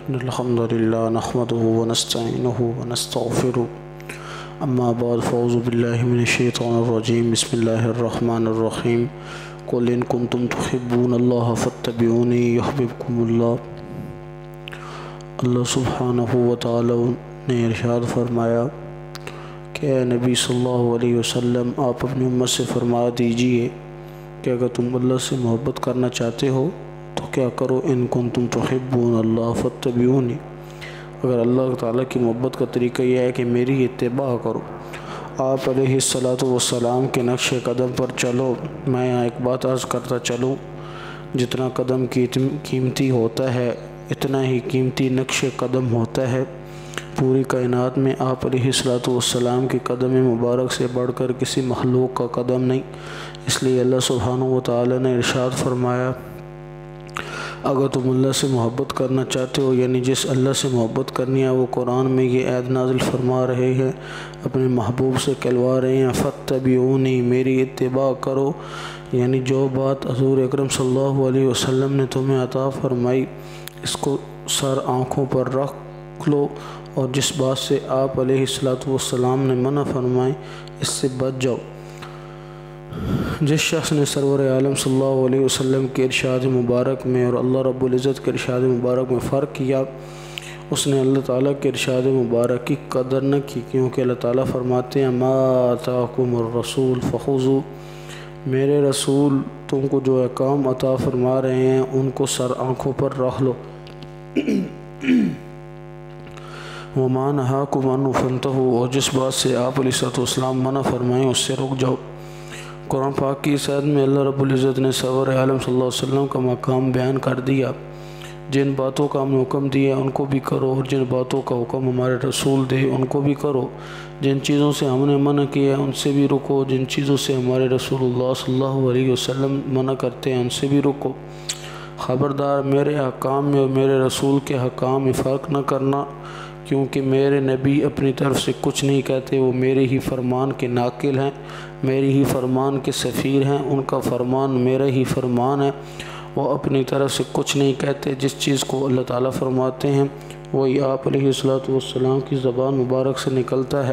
الحمد لله نحمده ونستعينه ونستغفره أما بعد فأعوذ بالله من الشيطان الرجيم بسم الله الرحمن الرحيم قل إن كنتم تحبون الله فاتبعوني يحببكم الله۔ اللہ سبحانہ و تعالی نے ارشاد فرمایا کہ اے نبی صلی اللہ علیہ وسلم آپ اپنی امت سے فرما دیجئے کہ اگر تم اللہ سے محبت کرنا چاہتے ہو تو کیا کرو، ان کنتم تحبون اللہ فاتبعونی، اگر اللہ تعالیٰ کی محبت کا طریقہ یہ ہے کہ میری اتباع کرو، آپ علیہ السلام کے نقش قدم پر چلو۔ میں یہاں ایک بات عرض کرتا چلوں، جتنا قدم قیمتی ہوتا ہے اتنا ہی قیمتی نقش قدم ہوتا ہے۔ پوری کائنات میں آپ علیہ السلام کے قدم مبارک سے بڑھ کر کسی مخلوق کا قدم نہیں، اس لیے اللہ سبحانہ و تعالی نے ارشاد فرمایا اگر تم اللہ سے محبت کرنا چاہتے ہو، یعنی جس اللہ سے محبت کرنی ہے وہ قرآن میں یہ آیت نازل فرما رہے ہیں، اپنے محبوب سے کہلوا رہے ہیں فاتبعونی، میری اتباع کرو، یعنی جو بات حضور اکرم صلی اللہ علیہ وسلم نے تمہیں عطا فرمائی اس کو سر آنکھوں پر رکھ لو، اور جس بات سے آپ علیہ السلام نے منع فرمائی اس سے بچ جاؤ۔ جس شخص نے سرور عالم صلی اللہ علیہ وسلم کے ارشاد مبارک میں اور اللہ رب العزت کے ارشاد مبارک میں فرق کیا، اس نے اللہ تعالیٰ کے ارشاد مبارک کی قدر نہ کی، کیونکہ اللہ تعالیٰ فرماتے ہیں ما آتاکم الرسول فخذوا، میرے رسول تم کو جو احکام عطا فرما رہے ہیں ان کو سر آنکھوں پر رکھ لو، وما نہاکم عنہ فانتہوا، اور جس بات سے آپ علیہ السلام منع فرمائیں اس سے رک جاؤ۔ قرآن پاک کی اس آیت میں اللہ رب العزت نے سرور عالم صلی اللہ علیہ وسلم کا مقام بیان کر دیا، جن باتوں کا ہم نے حکم دیا ان کو بھی کرو، اور جن باتوں کا حکم ہمارے رسول دے ان کو بھی کرو، جن چیزوں سے ہم نے منع کیا ان سے بھی رکو، جن چیزوں سے ہمارے رسول اللہ صلی اللہ علیہ وسلم منع کرتے ہیں ان سے بھی رکو۔ خبردار میرے حکام میں اور میرے رسول کے حکام میں فرق نہ کرنا، کیونکہ میرے نبی اپنی طرف سے کچھ نہیں کہتے، وہ میرے ہی فرمان کے ناقل ہیں، میری ہی فرمان کے سفیر ہیں، ان کا فرمان میرا ہی فرمان ہے، وہ اپنی طرف سے کچھ نہیں کہتے، جس چیز کو اللہ تعالیٰ فرماتے ہیں وہی آپ علیہ السلام کی زبان مبارک سے نکلتا ہے۔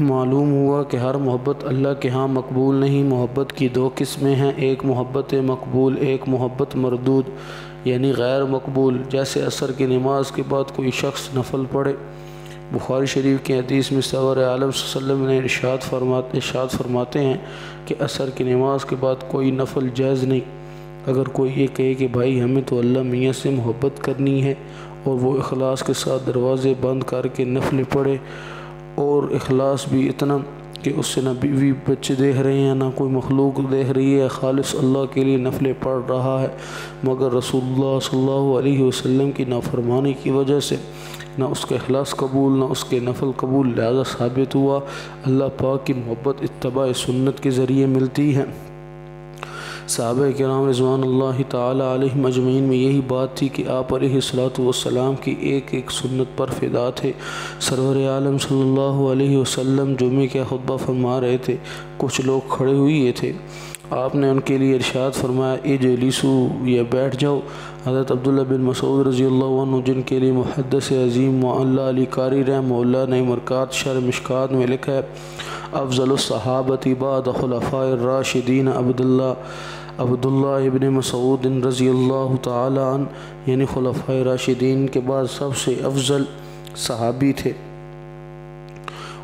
معلوم ہوا کہ ہر محبت اللہ کے ہاں مقبول نہیں، محبت کی دو قسمیں ہیں، ایک محبت مقبول، ایک محبت مردود یعنی غیر مقبول۔ جیسے عصر کی نماز کے بعد کوئی شخص نفل پڑھے، بخاری شریف کی حدیث میں سرور عالم صلی اللہ علیہ وسلم نے ارشاد فرماتے ہیں کہ عصر کی نماز کے بعد کوئی نفل جائز نہیں۔ اگر کوئی یہ کہے کہ بھائی ہمیں تو اللہ میاں سے محبت کرنی ہے اور وہ اخلاص کے ساتھ دروازے بند کر کے نفل پڑھے، اور اخلاص بھی اتنا کہ اس سے نہ بیوی بچے دیکھ رہے ہیں نہ کوئی مخلوق دیکھ رہی ہے، خالص اللہ کے لیے نفلیں پڑھ رہا ہے، مگر رسول اللہ صلی اللہ علیہ وسلم کی نافرمانی کی وجہ سے نہ اس کا اخلاص قبول نہ اس کے نفل قبول، لہذا ثابت ہوا اللہ پاک کی محبت اتباع سنت کے ذریعے ملتی ہے۔ صحابہ کرام رضوان اللہ تعالی علیہم اجمعین میں یہی بات تھی کہ آپ علیہ السلام کی ایک ایک سنت پر فدا تھے۔ سرور عالم صلی اللہ علیہ وسلم جمعے کا خطبہ فرما رہے تھے، کچھ لوگ کھڑے ہوئے تھے، آپ نے ان کے لیے ارشاد فرمایا اجلسوا، یا بیٹھ جاؤ۔ حضرت عبداللہ بن مسعود رضی اللہ عنہ، جن کے لیے محدث عظیم معلی علی قاری رحمہ اللہ نے مرکات شرح مشکات میں لکھا ہے افضل الصحابۃ بعد خلفاء الراشدین عبداللہ ابن مسعود رضی اللہ تعالی عنہ، یعنی خلفاء راشدین کے بعد سب سے افضل صحابی تھے،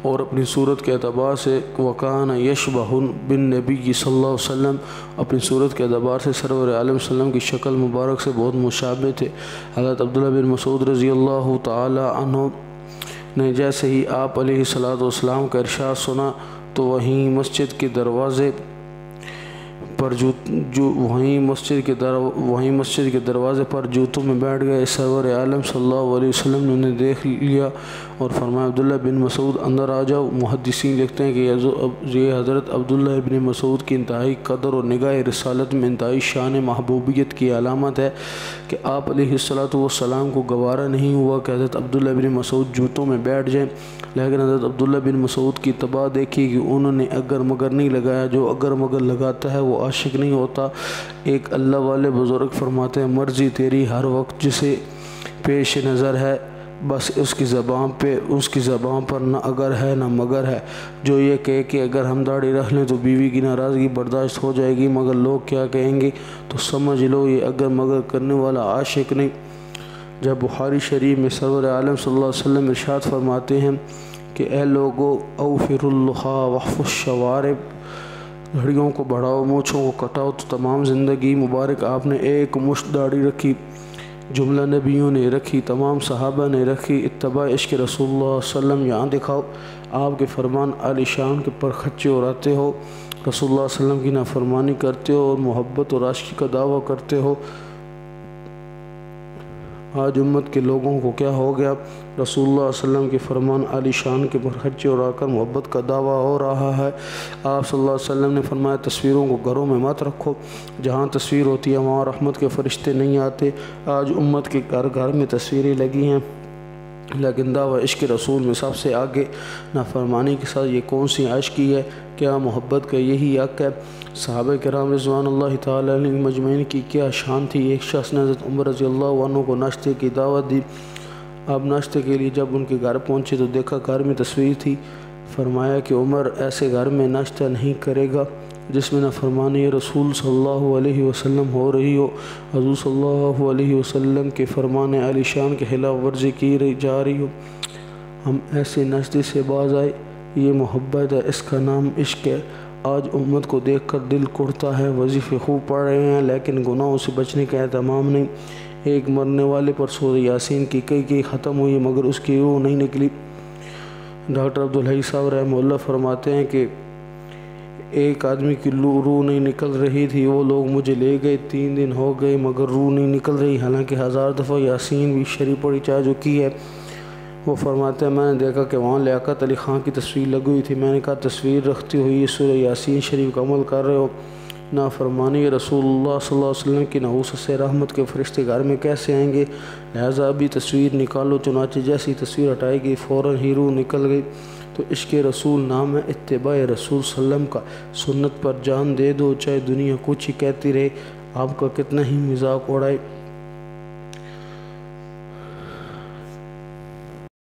اور اپنی صورت کے اعتبار سے وکان یشبہ بالنبی صلی اللہ علیہ وسلم، اپنی صورت کے اعتبار سے سرور عالم صلی اللہ علیہ وسلم کی شکل مبارک سے بہت مشابہ تھے۔ حضرت عبداللہ بن مسعود رضی اللہ تعالی عنہ نے جیسے ہی آپ علیہ السلام کا ارشاد سنا تو وہیں مسجد کے دروازے پر جوتوں میں بیٹھ گئے۔ سرور عالم صلی اللہ علیہ وسلم نے انہیں دیکھ لیا اور فرمایا عبداللہ بن مسعود اندر آ جاؤ۔ محدثین لکھتے ہیں کہ یہ حضرت عبداللہ ابن مسعود کی انتہائی قدر اور نگاہ رسالت میں انتہائی شان محبوبیت کی علامت ہے کہ آپ علیہ السلام کو گوارا نہیں ہوا کہ حضرت عبداللہ بن مسعود جوتوں میں بیٹھ جائیں، لیکن حضرت عبداللہ بن مسعود کی اتباع دیکھی کہ انہوں نے اگر مگر نہیں لگایا، جو اگر مگر لگاتا ہے وہ عاشق نہیں ہوتا۔ ایک اللہ والے بزرگ فرماتے ہیں مرضی تیری ہر وقت جسے پیش نظر ہے، بس اس کی زبان پر نہ اگر ہے نہ مگر ہے۔ جو یہ کہے کہ اگر ہم داڑھی رکھ لیں تو بیوی کی ناراضگی برداشت ہو جائے گی، مگر لوگ کیا کہیں گے، تو سمجھ لو یہ اگر مگر کرنے والا عاشق نہیں۔ جب بخاری شریف میں سرور عالم صلی اللہ علیہ وسلم ارشاد فرماتے ہیں کہ اے لوگو اوفر اللحا وحف الشوارب، داڑھیوں کو بڑھاؤ، مونچھوں کو کٹاؤ، تو تمام زندگی مبارک آپ نے ایک مشت داڑھی رکھی، جملہ نبیوں نے رکھی، تمام صحابہ نے رکھی، اتباع عشق رسول اللہ صلی اللہ علیہ وسلم یہاں دکھاؤ۔ آپ کے فرمان عالی شان کے پر خچے اڑاتے ہو، رسول اللہ صلی اللہ علیہ وسلم کی نافرمانی کرتے ہو اور محبت اور عاشقی کا دعویٰ کرتے ہو۔ آج امت کے لوگوں کو کیا ہو گیا، رسول اللہ صلی اللہ علیہ وسلم کے فرمان عالی شان کے پر خچے اڑا کر محبت کا دعویٰ ہو رہا ہے۔ آپ صلی اللہ علیہ وسلم نے فرمایا تصویروں کو گھروں میں مت رکھو، جہاں تصویر ہوتی ہے وہاں رحمت کے فرشتے نہیں آتے۔ آج امت کے گھر میں تصویریں لگی ہیں، لیکن دعویٰ عشق رسول میں سب سے آگے نافرمانی کے ساتھ یہ کون سی عاشقی ہے؟ کیا محبت کا یہی حق ہے؟ صحابہ کرام رضوان اللہ تعالیٰ علیہ مجمعین کی کیا شان تھی۔ ایک شخص نے حضرت عمر رضی اللہ عنہ کو ناشتے کی دعوت دی۔ آپ ناشتے کے لیے جب ان کے گھر پہنچے تو دیکھا گھر میں تصویر تھی۔ فرمایا کہ عمر ایسے گھر میں ناشتہ نہیں کرے گا جس میں نافرمانی رسول صلی اللہ علیہ وسلم ہو رہی ہو، حضور صلی اللہ علیہ وسلم کے فرمان عالی شان کے خلاف ورزی کی جا رہی ہو۔ ہم ایسے ناشتے سے باز آئے، یہ محبت ہے، اس کا نام عشق ہے۔ آج امت کو دیکھ کر دل کڑتا ہے، وظیفے خوب پڑھ رہے ہیں لیکن گناہوں سے بچنے کا اہتمام نہیں۔ ایک مرنے والے پر سورہ یاسین کی کئی ختم ہوئی مگر اس کی روح نہیں نکلی۔ ڈاکٹر عبدالحی صاحب رحمہ اللہ فرماتے ہیں کہ ایک آدمی کی روح نہیں نکل رہی تھی، وہ لوگ مجھے لے گئے، 3 دن ہو گئے مگر روح نہیں نکل رہی، حالانکہ 1000 دفعہ یاسین بھی شریف پڑھی چاہ چکی ہے۔ وہ فرماتے ہیں میں نے دیکھا کہ وہاں لیاقت علی خان کی تصویر لگی ہوئی تھی، میں نے کہا تصویر رکھتے ہوئی سورہ یاسین شریف کا عمل کر رہے ہو، نافرمانی رسول اللہ صلی اللہ علیہ وسلم کی نحوست سے رحمت کے فرشتے گھر میں کیسے آئیں گے؟ لہٰذا ابھی تصویر نکالو۔ چنانچہ جیسی تصویر ہٹائی گئی فوراً ہی روح نکل گئی۔ تو عشق رسول نام ہے اتباع رسول صلی اللہ علیہ وسلم کا۔ سنت پر جان دے دو چاہے دنیا کچھ ہی کہتی رہے، آپ کا کتنا ہی مذاق اڑائے۔